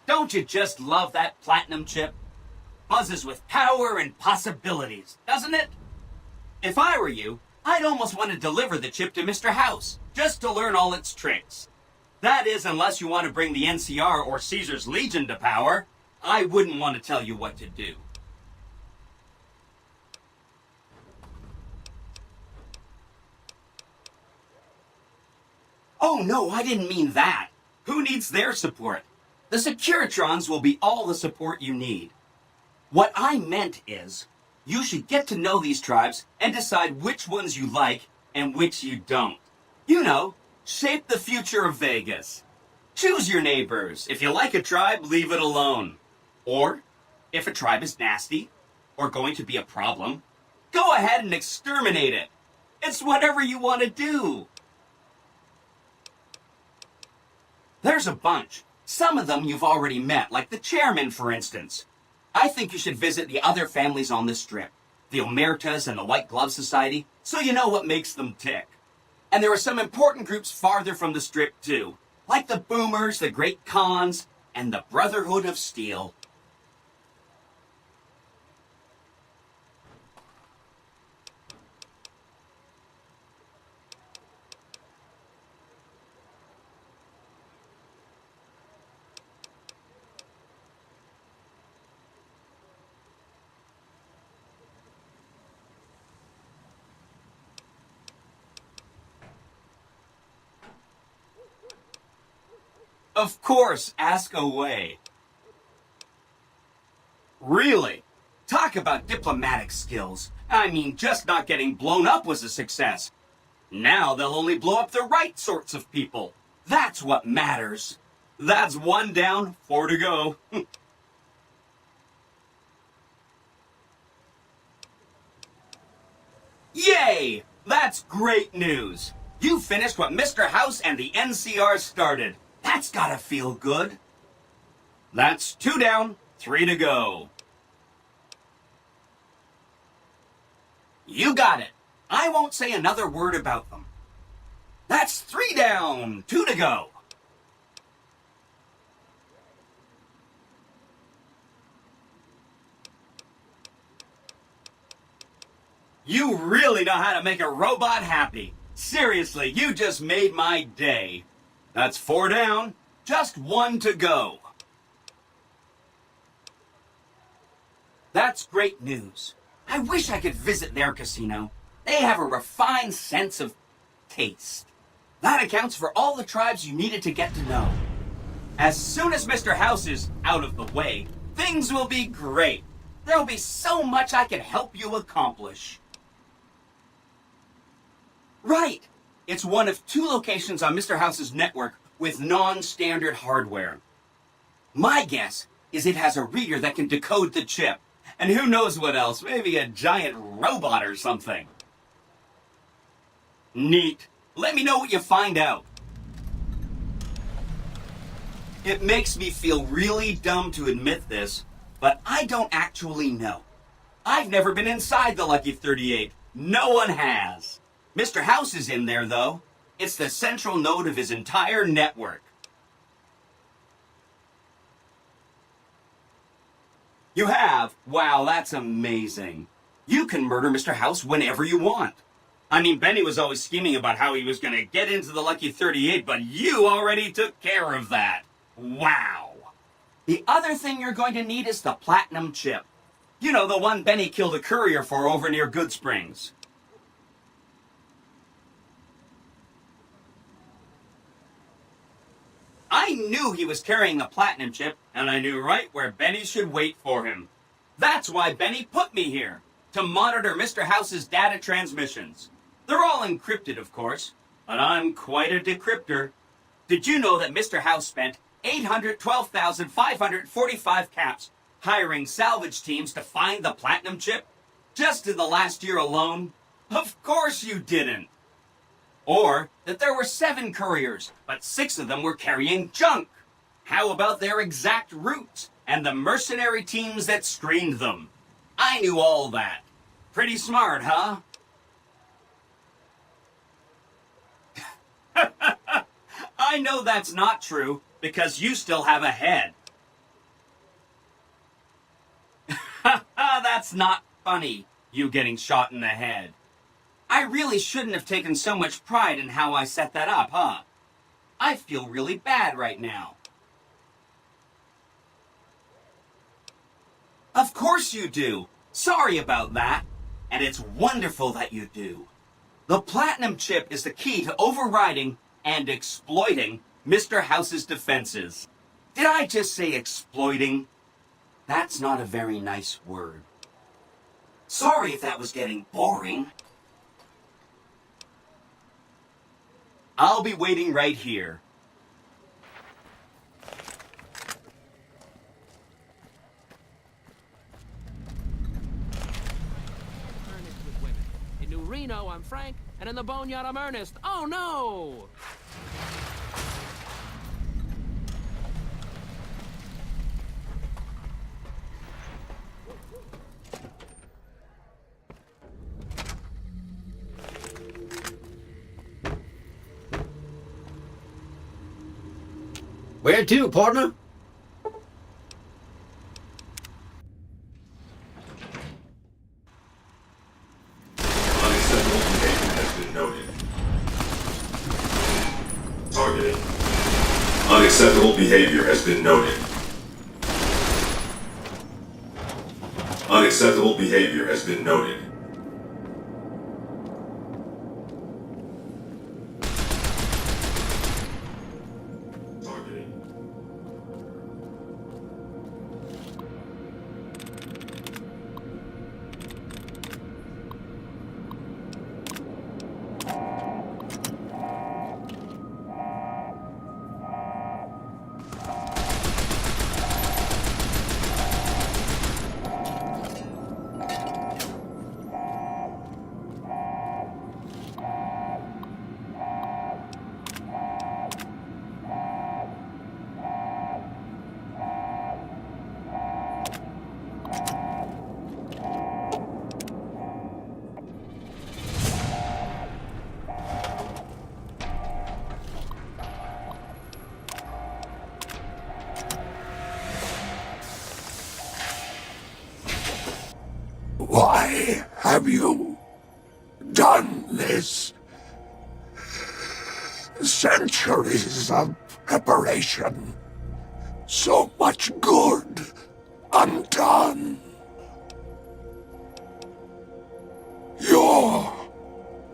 Don't you just love that platinum chip? Buzzes with power and possibilities, doesn't it? If I were you, I'd almost want to deliver the chip to Mr. House, just to learn all its tricks. That is, unless you want to bring the NCR or Caesar's Legion to power. I wouldn't want to tell you what to do. Oh no, I didn't mean that. Who needs their support? The Securitrons will be all the support you need. What I meant is, you should get to know these tribes and decide which ones you like and which you don't. You know, shape the future of Vegas. Choose your neighbors. If you like a tribe, leave it alone. Or, if a tribe is nasty, or going to be a problem, go ahead and exterminate it. It's whatever you want to do. There's a bunch. Some of them you've already met, like the chairman, for instance. I think you should visit the other families on the strip, the Omertas and the White Glove Society, so you know what makes them tick. And there are some important groups farther from the strip, too, like the Boomers, the Great Khans, and the Brotherhood of Steel. Of course, ask away. Really? Talk about diplomatic skills. I mean, just not getting blown up was a success. Now they'll only blow up the right sorts of people. That's what matters. That's 1 down, 4 to go. Yay! That's great news. You finished what Mr. House and the NCR started. That's gotta feel good. That's 2 down, 3 to go. You got it. I won't say another word about them. That's 3 down, 2 to go. You really know how to make a robot happy. Seriously, you just made my day. That's 4 down, just 1 to go. That's great news. I wish I could visit their casino. They have a refined sense of taste. That accounts for all the tribes you needed to get to know. As soon as Mr. House is out of the way, things will be great. There'll be so much I can help you accomplish. Right. It's one of 2 locations on Mr. House's network with non-standard hardware. My guess is it has a reader that can decode the chip. And who knows what else, maybe a giant robot or something. Neat. Let me know what you find out. It makes me feel really dumb to admit this, but I don't actually know. I've never been inside the Lucky 38. No one has. Mr. House is in there, though. It's the central node of his entire network. You have? Wow, that's amazing. You can murder Mr. House whenever you want. I mean, Benny was always scheming about how he was going to get into the Lucky 38, but you already took care of that. Wow. The other thing you're going to need is the platinum chip. You know, the one Benny killed a courier for over near Goodsprings. I knew he was carrying the platinum chip, and I knew right where Benny should wait for him. That's why Benny put me here, to monitor Mr. House's data transmissions. They're all encrypted, of course, but I'm quite a decryptor. Did you know that Mr. House spent 812,545 caps hiring salvage teams to find the platinum chip? Just in the last year alone? Of course you didn't. Or that there were 7 couriers, but 6 of them were carrying junk. How about their exact routes and the mercenary teams that screened them? I knew all that. Pretty smart, huh? I know that's not true because you still have a head. That's not funny, you getting shot in the head. I really shouldn't have taken so much pride in how I set that up, huh? I feel really bad right now. Of course you do. Sorry about that. And it's wonderful that you do. The Platinum Chip is the key to overriding and exploiting Mr. House's defenses. Did I just say exploiting? That's not a very nice word. Sorry if that was getting boring. I'll be waiting right here. Ernest with women. In New Reno, I'm Frank, and in the Boneyard, I'm Ernest. Oh no! Where to, partner? Unacceptable behavior has been noted. Targeting. Unacceptable behavior has been noted. Unacceptable behavior has been noted. Targeting. Why have you done this? Centuries of preparation. So much good undone. Your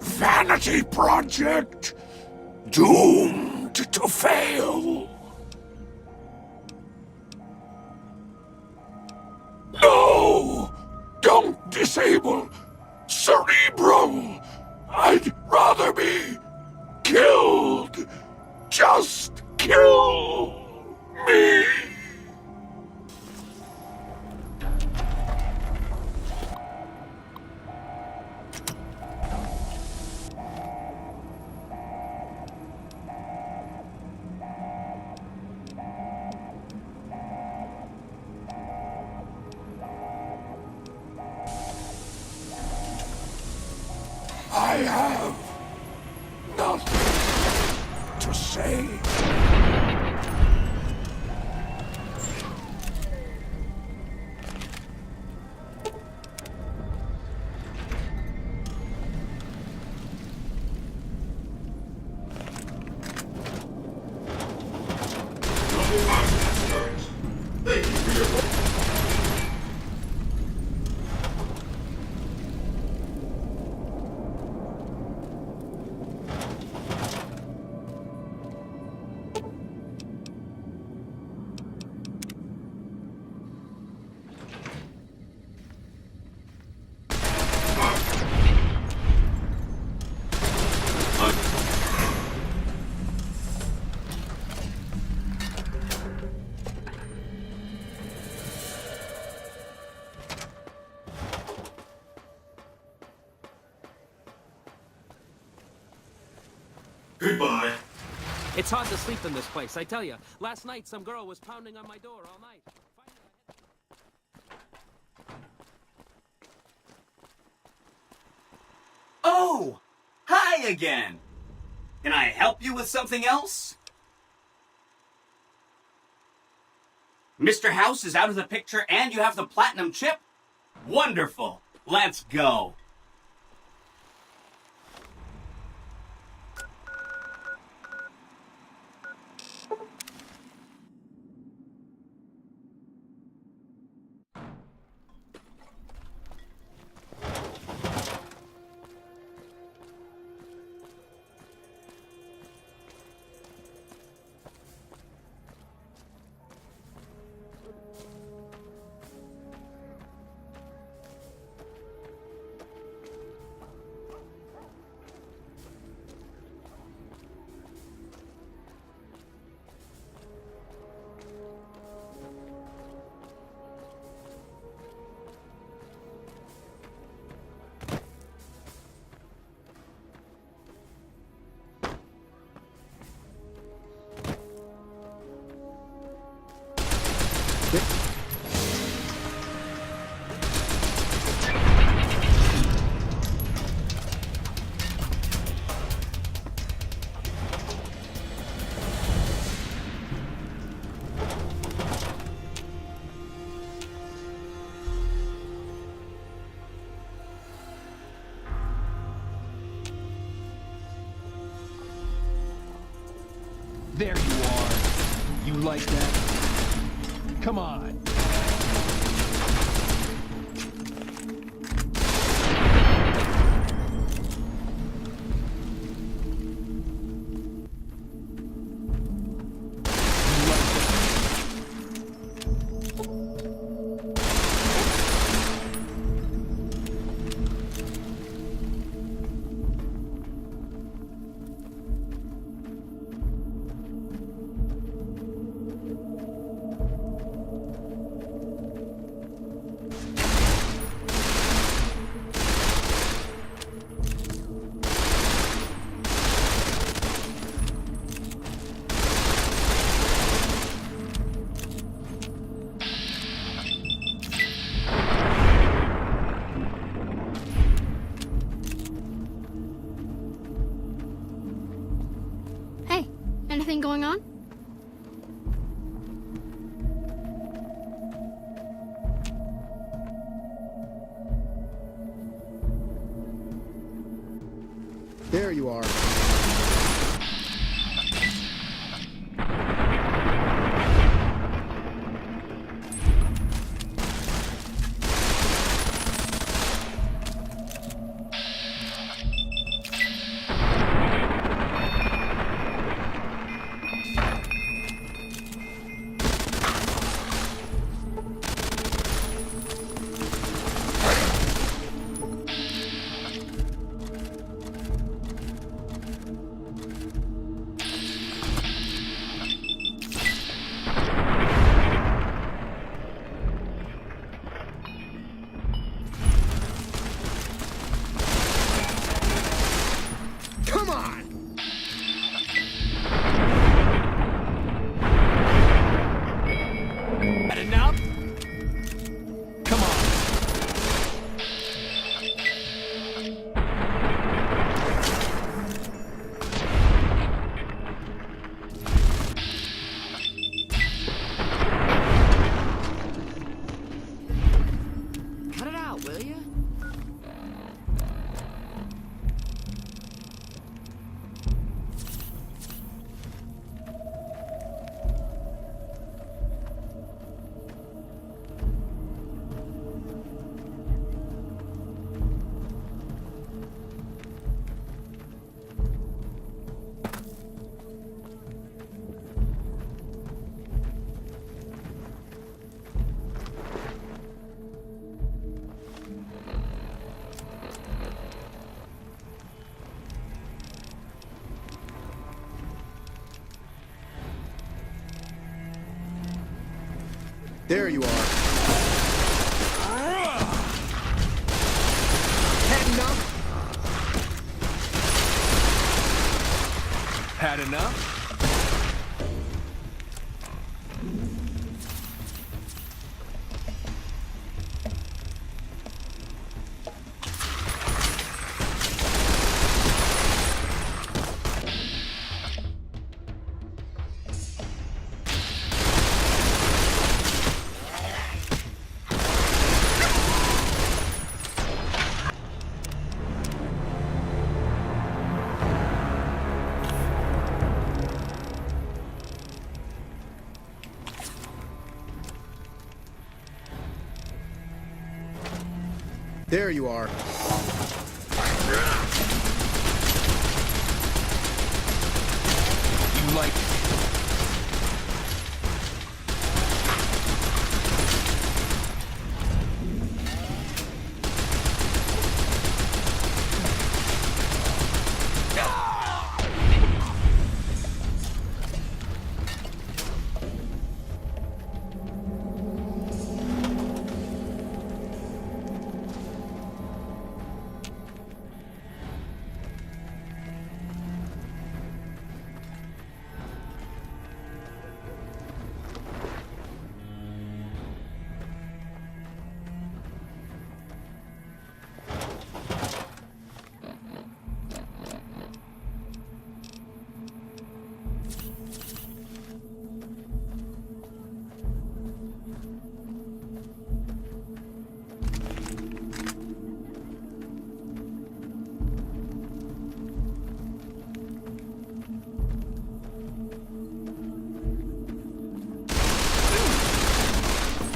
vanity project doomed to fail. No! Don't disable Cerebro! I'd rather be killed! Just kill me! I have nothing to say. Thank you for your... Goodbye. It's hard to sleep in this place, I tell you. Last night, some girl was pounding on my door all night. Oh! Hi again! Can I help you with something else? Mr. House is out of the picture and you have the Platinum Chip? Wonderful. Let's go. There you are. You like that? Come on. Hey, anything going on? There you are. Come on! Had enough? Come on. Cut it out, will you? There you are. Had enough? Had enough? There you are. You like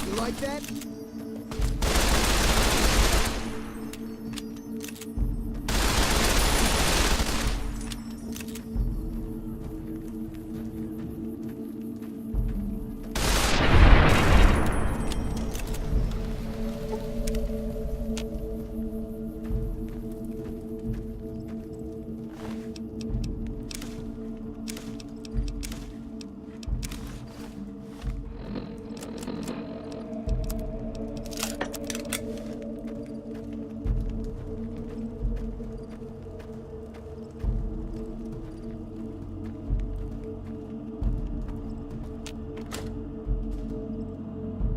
You like that?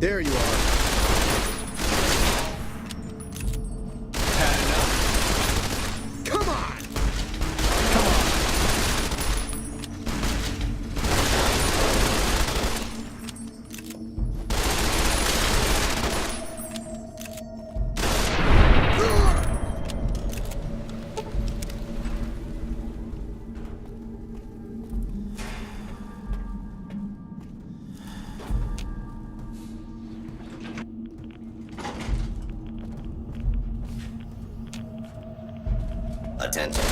There you are. had enough? Come on! Come on. Attention.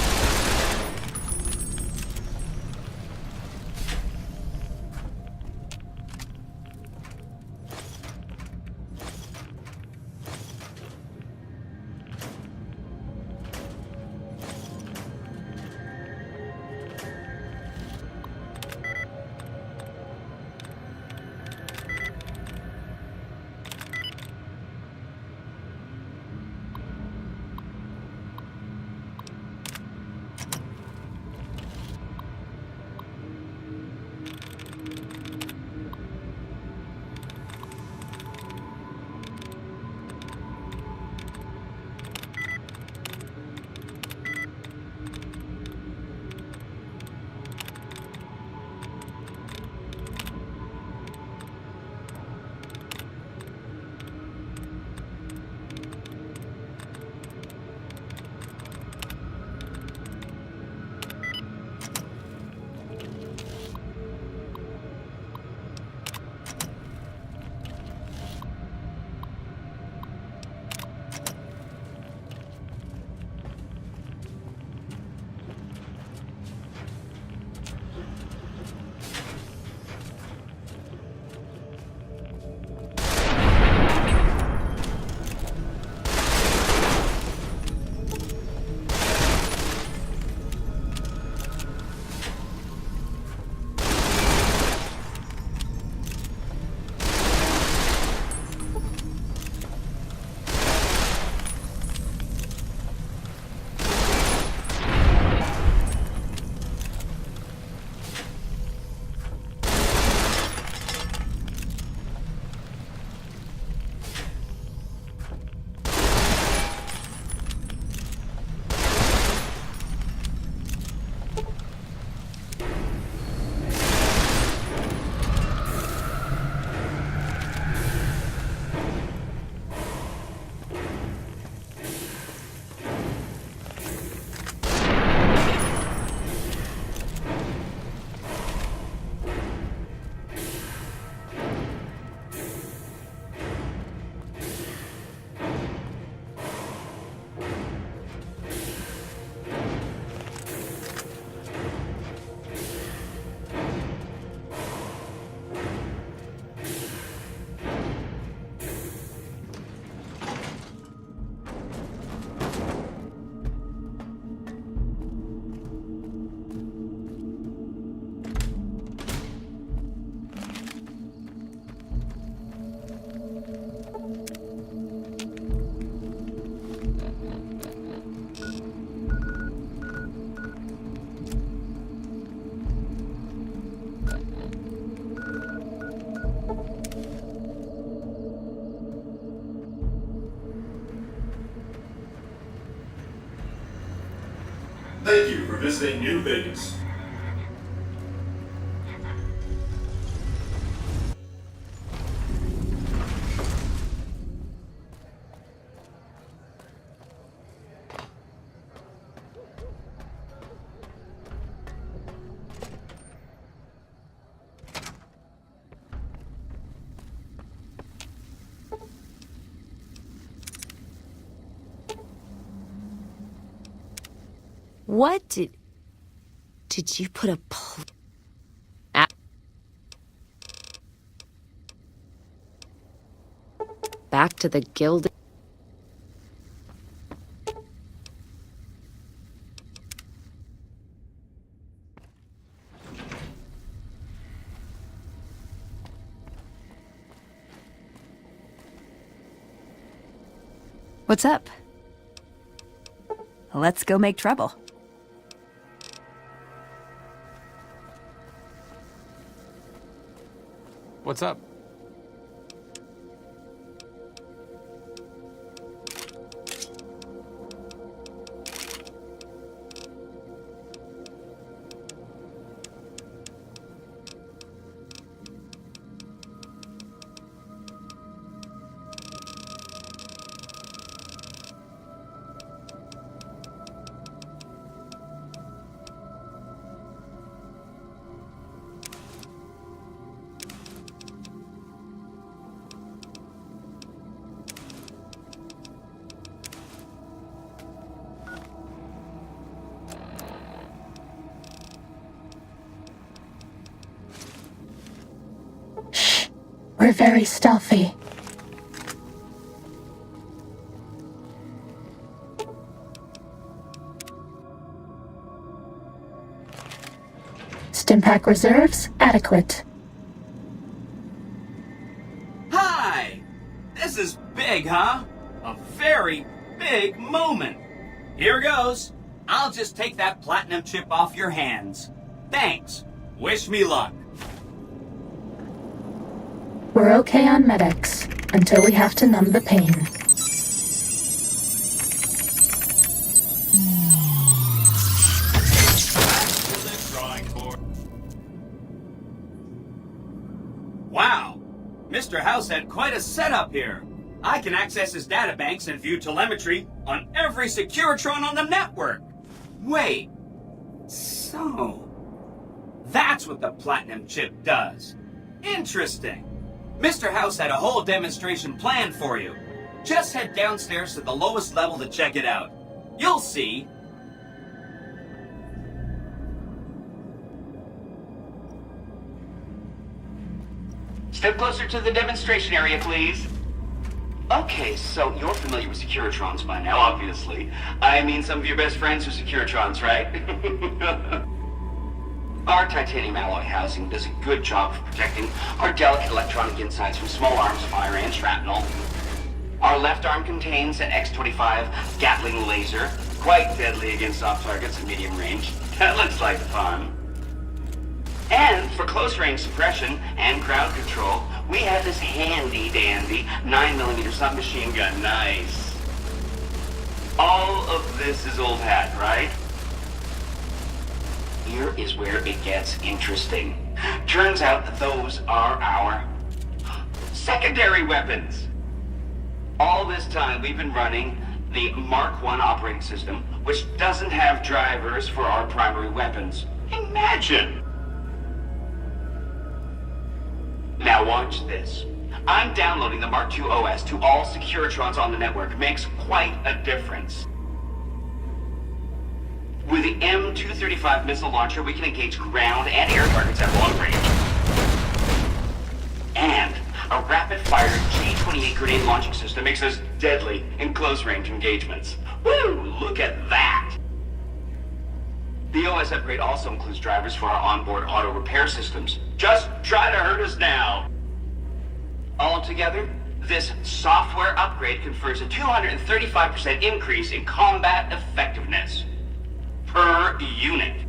Thank you for visiting New Vegas. What did you put a back to the guild? What's up? Let's go make trouble. What's up? We're very stealthy. Stimpack reserves adequate. Hi! This is big, huh? A very big moment. Here goes. I'll just take that platinum chip off your hands. Thanks. Wish me luck. We're okay on medics until we have to numb the pain. Wow! Mr. House had quite a setup here. I can access his databanks and view telemetry on every Securitron on the network. Wait. So, that's what the platinum chip does. Interesting. Mr. House had a whole demonstration planned for you. Just head downstairs to the lowest level to check it out. You'll see. Step closer to the demonstration area, please. Okay, so you're familiar with Securitrons by now, obviously. I mean, some of your best friends are Securitrons, right? Our titanium alloy housing does a good job of protecting our delicate electronic insides from small arms fire and shrapnel. Our left arm contains an X-25 Gatling laser, quite deadly against soft targets at medium range. That looks like fun. And for close-range suppression and crowd control, we have this handy-dandy 9mm submachine gun. Nice. All of this is old hat, right? Here is where it gets interesting. Turns out that those are our secondary weapons. All this time we've been running the Mark I operating system, which doesn't have drivers for our primary weapons. Imagine! Now watch this. I'm downloading the Mark II OS to all Securitrons on the network. Makes quite a difference. With the M235 missile launcher, we can engage ground and air targets at long range. And a rapid-fire G-28 grenade launching system makes us deadly in close-range engagements. Woo! Look at that! The OS upgrade also includes drivers for our onboard auto repair systems. Just try to hurt us now! Altogether, this software upgrade confers a 235% increase in combat effectiveness per unit.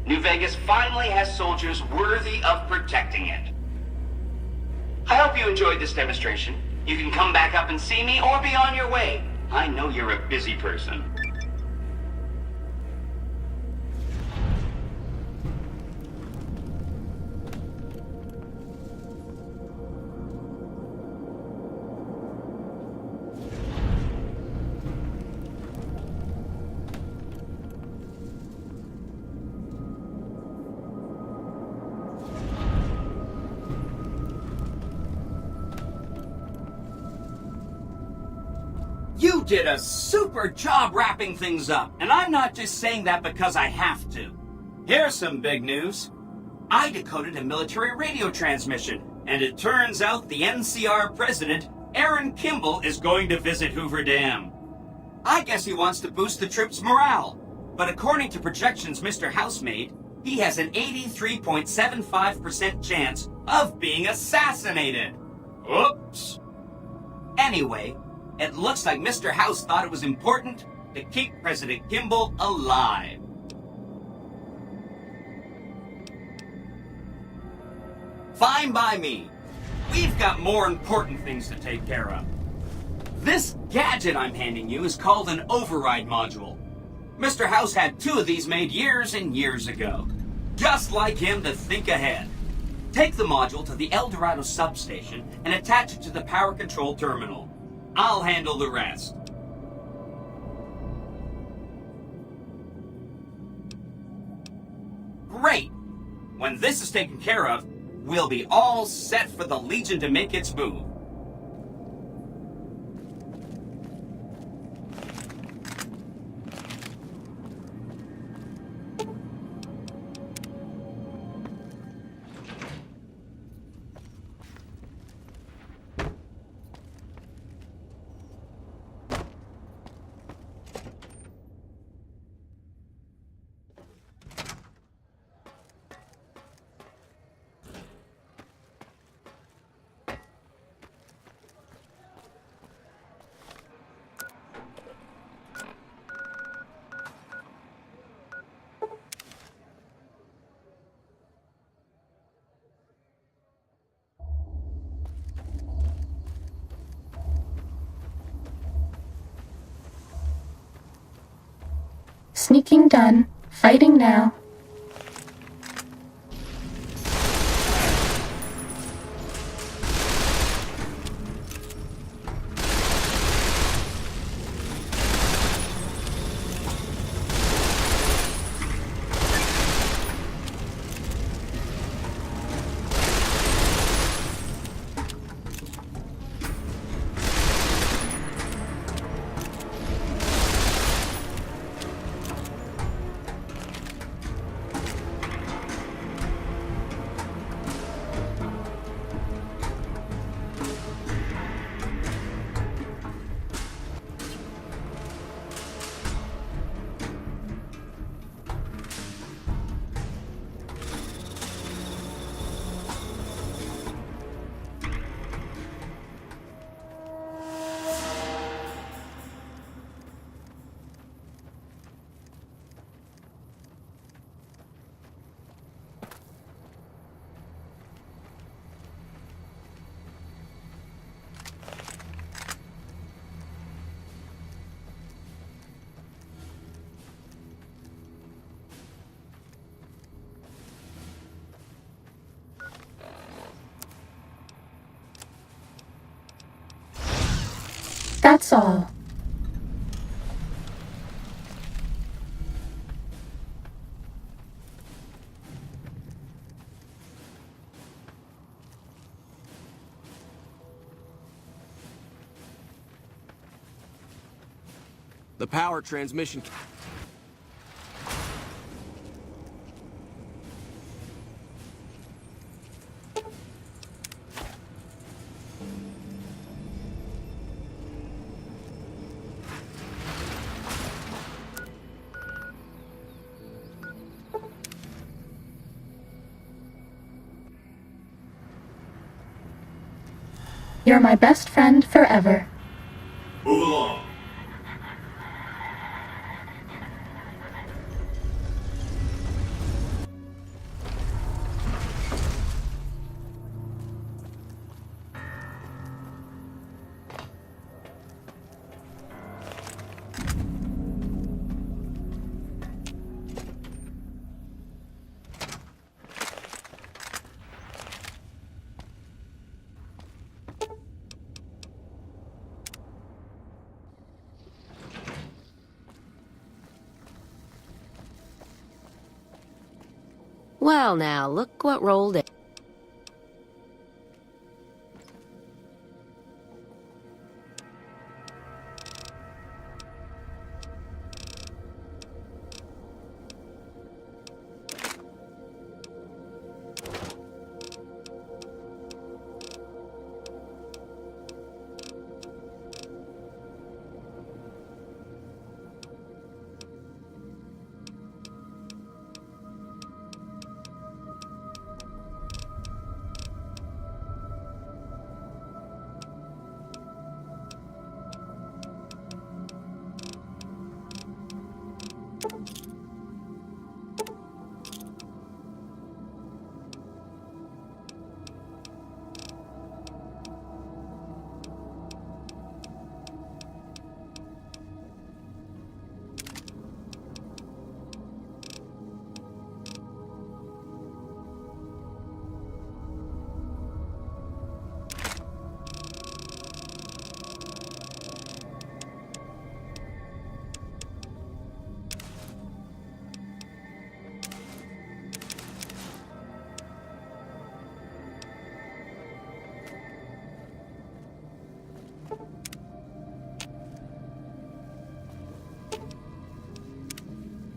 New Vegas finally has soldiers worthy of protecting it. I hope you enjoyed this demonstration. You can come back up and see me or be on your way. I know you're a busy person. You did a super job wrapping things up, and I'm not just saying that because I have to. Here's some big news. I decoded a military radio transmission, and it turns out the NCR president, Aaron Kimball, is going to visit Hoover Dam. I guess he wants to boost the troops' morale, but according to projections Mr. House made, he has an 83.75% chance of being assassinated. Oops. Anyway, it looks like Mr. House thought it was important to keep President Kimball alive. Fine by me. We've got more important things to take care of. This gadget I'm handing you is called an override module. Mr. House had 2 of these made years and years ago. Just like him to think ahead. Take the module to the El Dorado substation and attach it to the power control terminal. I'll handle the rest. Great! When this is taken care of, we'll be all set for the Legion to make its move. Sneaking done. Fighting now. That's all. The power transmission... You're my best friend forever. Move along. Well, now, look what rolled in.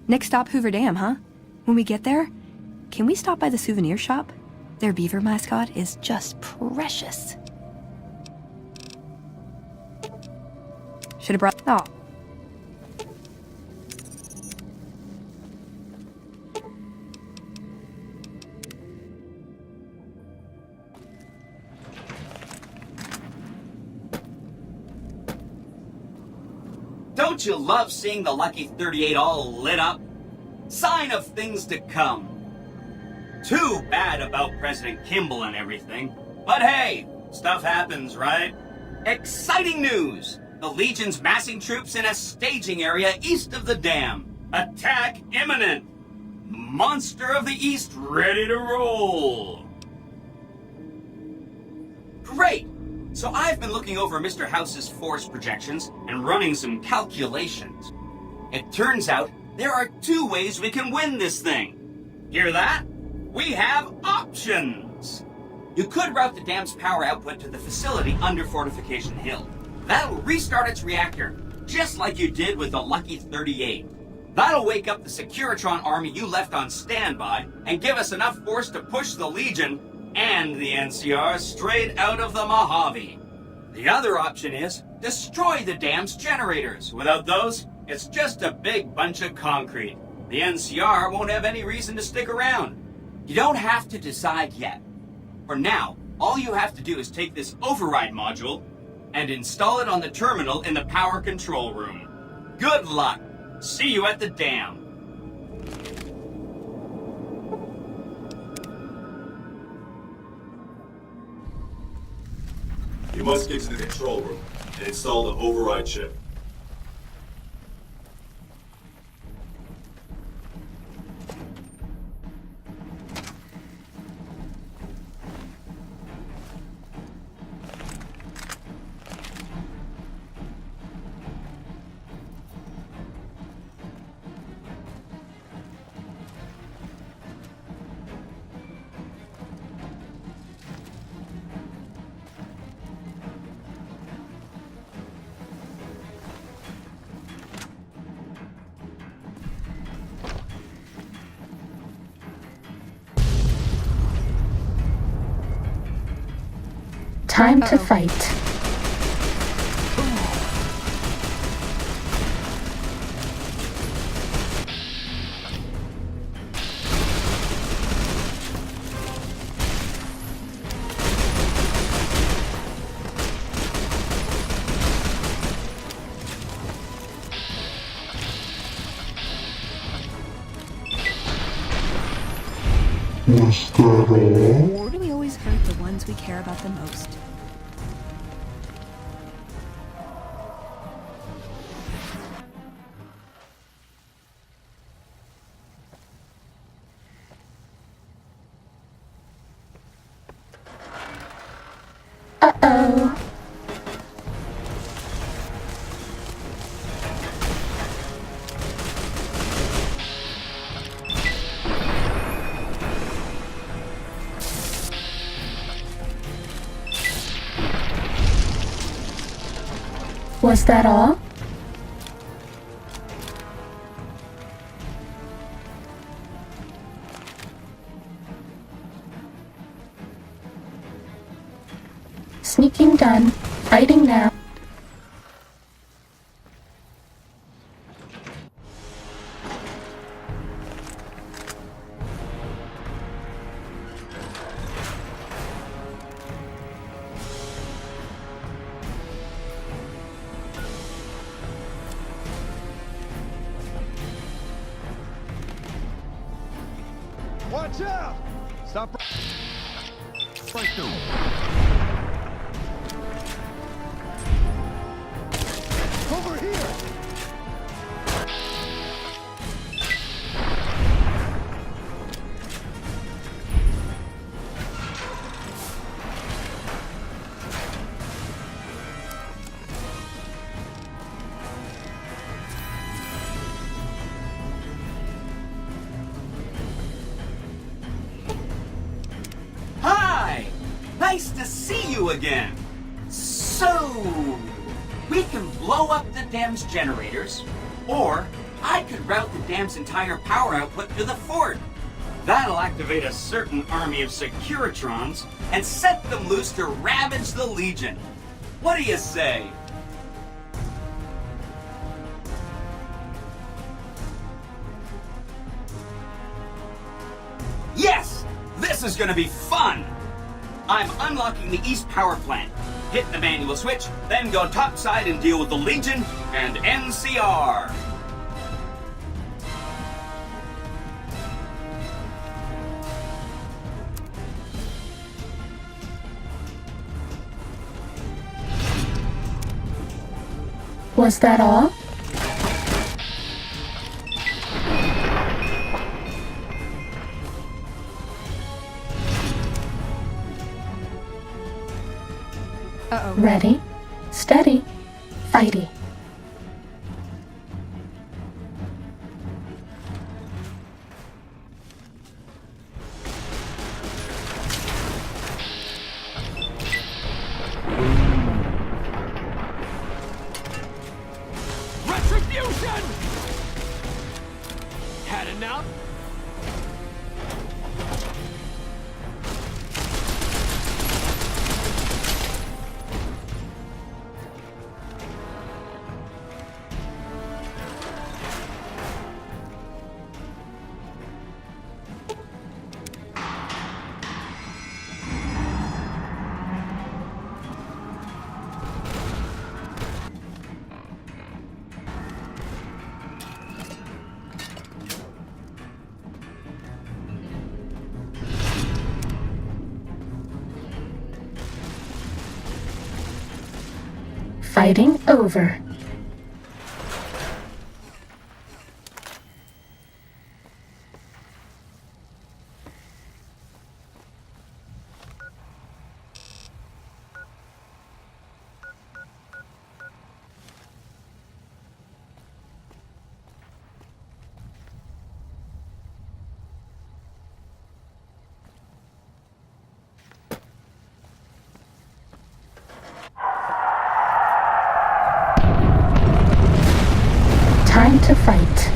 Next stop, Hoover Dam, huh? When we get there, can we stop by the souvenir shop? Their beaver mascot is just precious. Should have brought... Oh. Don't you love seeing the Lucky 38 all lit up? Sign of things to come. Too bad about President Kimball and everything. But hey, stuff happens, right? Exciting news! The Legion's massing troops in a staging area east of the dam. Attack imminent! Monster of the East ready to roll! Great! So I've been looking over Mr. House's force projections and running some calculations. It turns out there are two ways we can win this thing. Hear that? We have options! You could route the dam's power output to the facility under Fortification Hill. That'll restart its reactor, just like you did with the Lucky 38. That'll wake up the Securitron army you left on standby and give us enough force to push the Legion and the NCR straight out of the Mojave. The other option is destroy the dam's generators. Without those, it's just a big bunch of concrete. The NCR won't have any reason to stick around. You don't have to decide yet. For now, all you have to do is take this override module and install it on the terminal in the power control room. Good luck. See you at the dam. You must get to the control room and install the override chip. Time to fight. Or do we always hurt the ones we care about the most? Uh-oh. Was that all? Sneaking done. Fighting now. Watch out! Stop right there. Over here! Hi! Nice to see you again. So, we can blow up the dam's generators, or I could route the dam's entire power output to the fort. That'll activate a certain army of Securitrons and set them loose to ravage the Legion. What do you say? Yes! This is gonna be fun! I'm unlocking the East Power Plant. Hit the manual switch, then go topside and deal with the Legion and NCR. Was that all? Uh-oh. Ready, steady, fighty. Retribution! Had enough? Fighting over. Time to fight.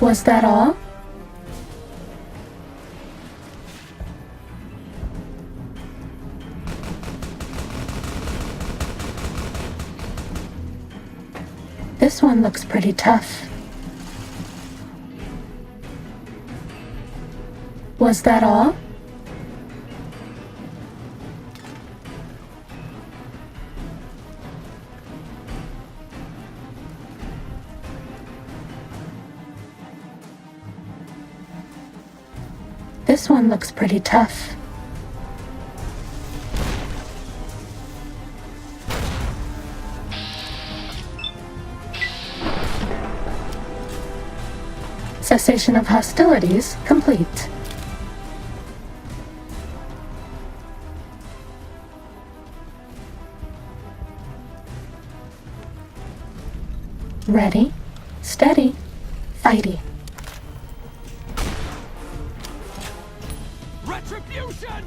Was that all? This one looks pretty tough. Was that all? This one looks pretty tough. Cessation of hostilities complete. Ready, steady, fighty. Retribution!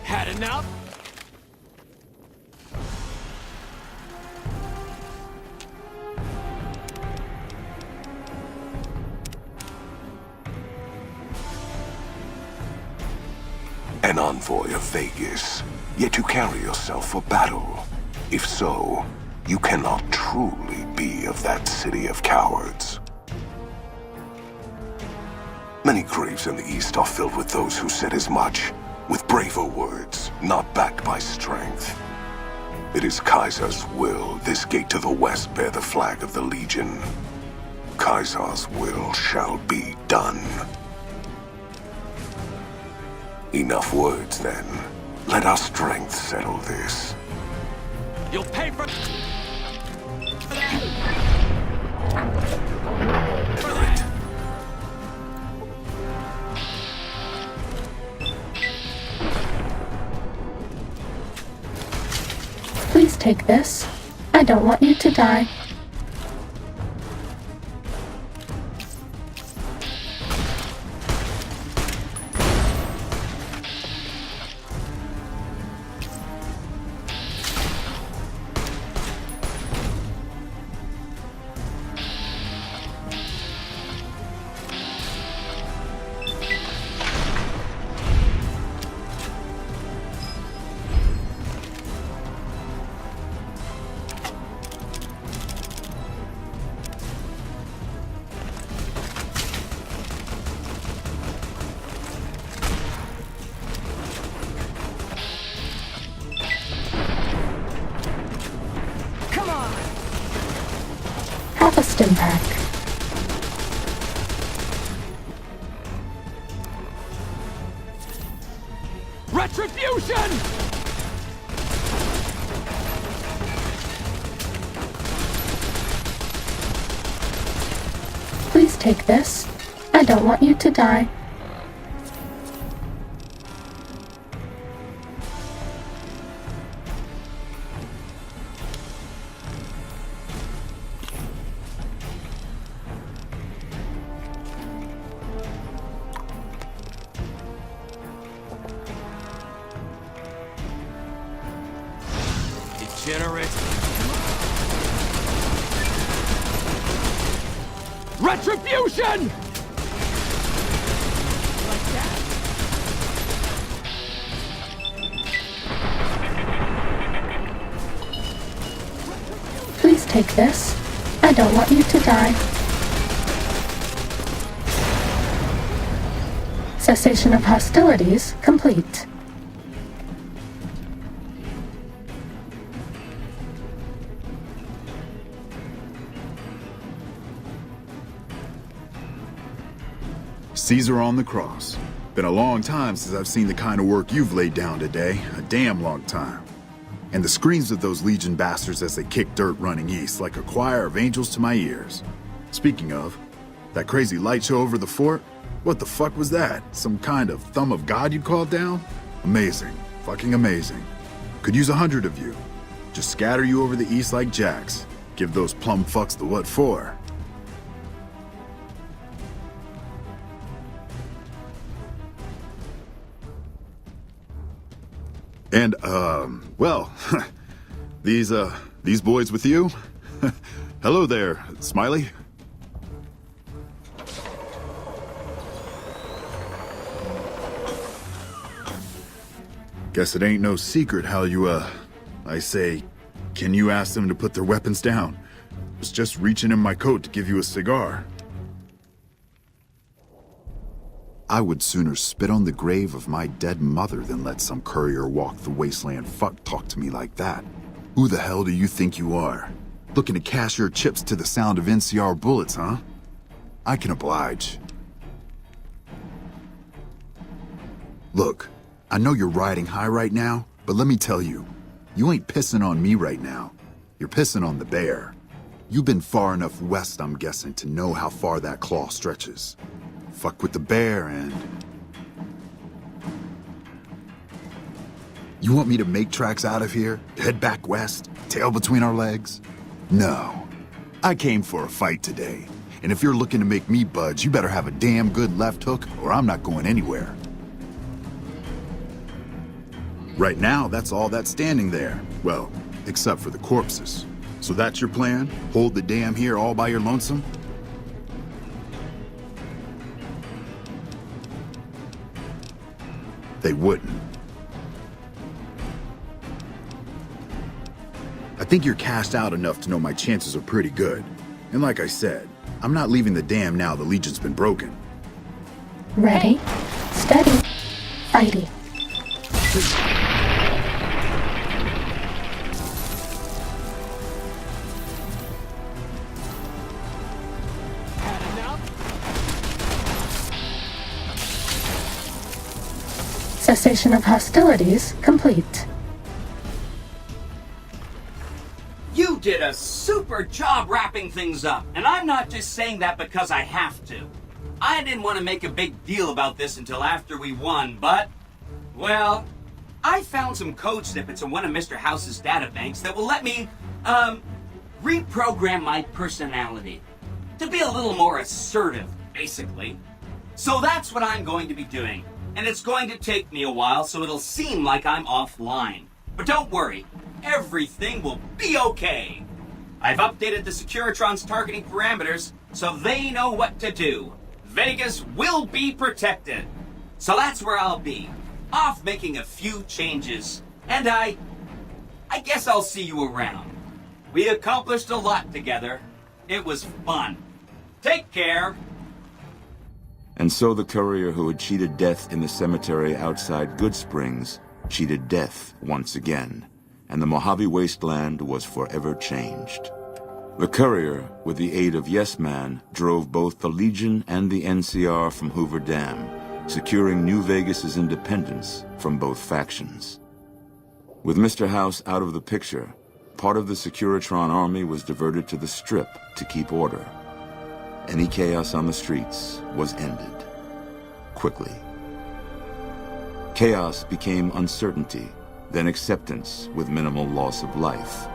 Had enough? An envoy of Vegas, yet you carry yourself for battle. If so, you cannot truly be of that city of cowards. Many graves in the East are filled with those who said as much, with braver words, not backed by strength. It is Kaiser's will this gate to the west bear the flag of the Legion. Kaiser's will shall be done. Enough words, then. Let our strength settle this. You'll pay for that! Please take this. I don't want you to die. Have a stim pack. Retribution! Please take this. I don't want you to die. Degenerate. Retribution! Like that? Please take this. I don't want you to die. Cessation of hostilities complete. Caesar on the cross. Been a long time since I've seen the kind of work you've laid down today. A damn long time. And the screams of those Legion bastards as they kick dirt running east like a choir of angels to my ears. Speaking of, that crazy light show over the fort? What the fuck was that? Some kind of thumb of God you called down? Amazing. Fucking amazing. Could use 100 of you. Just scatter you over the east like jacks. Give those plum fucks the what for. And, well, these boys with you? Hello there, Smiley. Guess it ain't no secret how you, I say, can you ask them to put their weapons down? Was just reaching in my coat to give you a cigar. I would sooner spit on the grave of my dead mother than let some courier walk the wasteland fuck talk to me like that. Who the hell do you think you are? Looking to cash your chips to the sound of NCR bullets, huh? I can oblige. Look, I know you're riding high right now, but let me tell you, you ain't pissing on me right now. You're pissing on the bear. You've been far enough west, I'm guessing, to know how far that claw stretches. Fuck with the bear and... You want me to make tracks out of here? Head back west? Tail between our legs? No. I came for a fight today. And if you're looking to make me budge, you better have a damn good left hook, or I'm not going anywhere. Right now, that's all that's standing there. Well, except for the corpses. So that's your plan? Hold the dam here all by your lonesome? They wouldn't. I think you're cashed out enough to know my chances are pretty good. And like I said, I'm not leaving the dam now the Legion's been broken. Ready, steady, fighty. Cessation of hostilities complete. You did a super job wrapping things up, and I'm not just saying that because I have to. I didn't want to make a big deal about this until after we won, but, well, I found some code snippets in one of Mr. House's databanks that will let me, reprogram my personality to be a little more assertive, basically. So that's what I'm going to be doing, and it's going to take me a while, so it'll seem like I'm offline. But don't worry. Everything will be okay. I've updated the Securitron's targeting parameters so they know what to do. Vegas will be protected. So that's where I'll be. Off making a few changes. And I guess I'll see you around. We accomplished a lot together. It was fun. Take care. And so the courier who had cheated death in the cemetery outside Goodsprings cheated death once again. And the Mojave Wasteland was forever changed. The courier, with the aid of Yes Man, drove both the Legion and the NCR from Hoover Dam, securing New Vegas's independence from both factions. With Mr. House out of the picture, part of the Securitron army was diverted to the Strip to keep order. Any chaos on the streets was ended. Quickly. Chaos became uncertainty, then acceptance with minimal loss of life.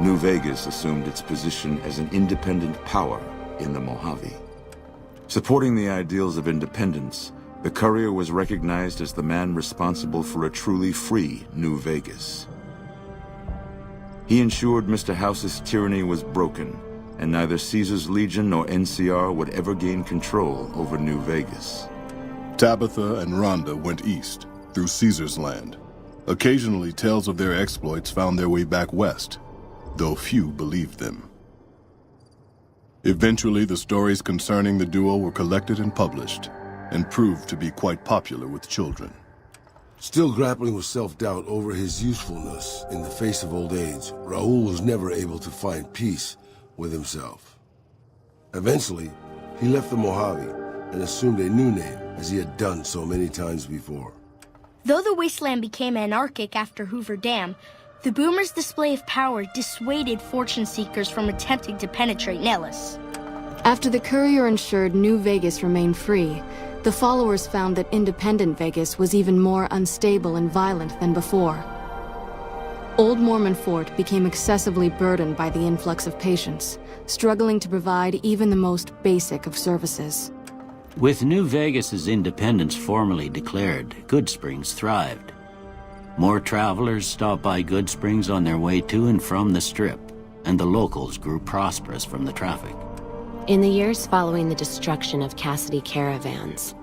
New Vegas assumed its position as an independent power in the Mojave. Supporting the ideals of independence, the courier was recognized as the man responsible for a truly free New Vegas. He ensured Mr. House's tyranny was broken, and neither Caesar's Legion nor NCR would ever gain control over New Vegas. Tabitha and Rhonda went east, through Caesar's land. Occasionally, tales of their exploits found their way back west, though few believed them. Eventually, the stories concerning the duo were collected and published, and proved to be quite popular with children. Still grappling with self-doubt over his usefulness in the face of old age, Raul was never able to find peace with himself. Eventually, he left the Mojave and assumed a new name, as he had done so many times before. Though the wasteland became anarchic after Hoover Dam, the Boomers' display of power dissuaded fortune seekers from attempting to penetrate Nellis. After the courier ensured New Vegas remained free, the followers found that independent Vegas was even more unstable and violent than before. Old Mormon Fort became excessively burdened by the influx of patients, struggling to provide even the most basic of services. With New Vegas's independence formally declared, Goodsprings thrived. More travelers stopped by Goodsprings on their way to and from the Strip, and the locals grew prosperous from the traffic. In the years following the destruction of Cassidy caravans,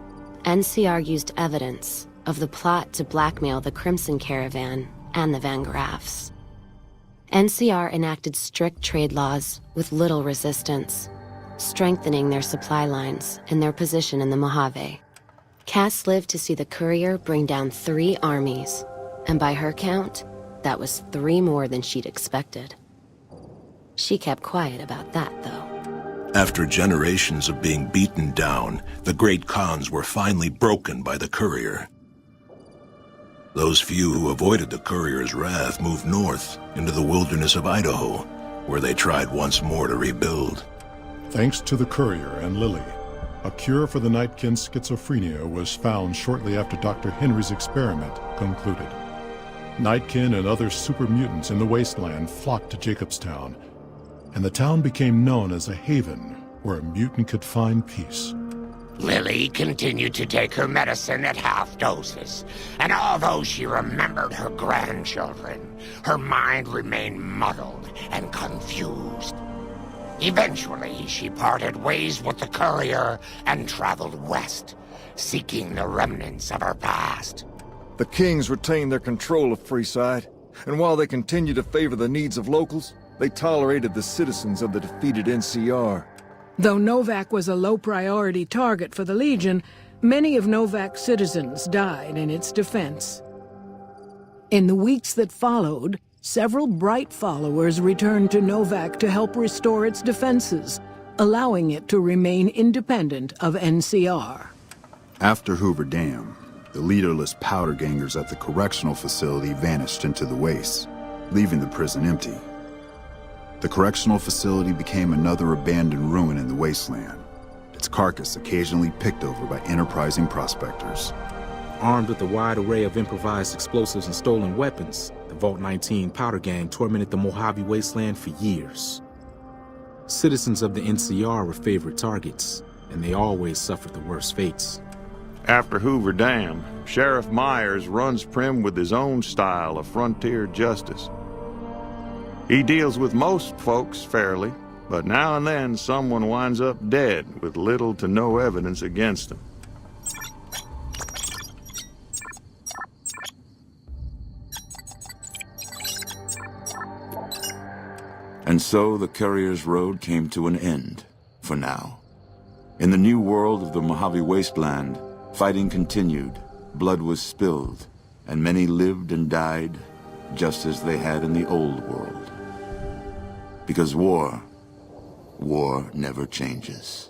NCR used evidence of the plot to blackmail the Crimson Caravan and the Van Graffs. NCR enacted strict trade laws with little resistance, strengthening their supply lines and their position in the Mojave. Cass lived to see the courier bring down 3 armies, and by her count, that was 3 more than she'd expected. She kept quiet about that, though. After generations of being beaten down, the great Khans were finally broken by the courier. Those few who avoided the courier's wrath moved north into the wilderness of Idaho, where they tried once more to rebuild. Thanks to the courier and Lily, a cure for the Nightkin's schizophrenia was found shortly after Dr. Henry's experiment concluded. Nightkin and other super mutants in the wasteland flocked to Jacobstown, and the town became known as a haven where a mutant could find peace. Lily continued to take her medicine at half doses, and although she remembered her grandchildren, her mind remained muddled and confused. Eventually, she parted ways with the courier and traveled west, seeking the remnants of her past. The Kings retained their control of Freeside, and while they continued to favor the needs of locals, they tolerated the citizens of the defeated NCR. Though Novak was a low-priority target for the Legion, many of Novak's citizens died in its defense. In the weeks that followed, several Bright followers returned to Novak to help restore its defenses, allowing it to remain independent of NCR. After Hoover Dam, the leaderless powder gangers at the correctional facility vanished into the wastes, leaving the prison empty. The correctional facility became another abandoned ruin in the wasteland, its carcass occasionally picked over by enterprising prospectors. Armed with a wide array of improvised explosives and stolen weapons, the Vault 19 powder gang tormented the Mojave Wasteland for years. Citizens of the NCR were favorite targets, and they always suffered the worst fates. After Hoover Dam, Sheriff Myers runs Primm with his own style of frontier justice. He deals with most folks fairly, but now and then someone winds up dead with little to no evidence against them. And so the courier's road came to an end, for now. In the new world of the Mojave Wasteland, fighting continued, blood was spilled, and many lived and died just as they had in the old world. Because war never changes.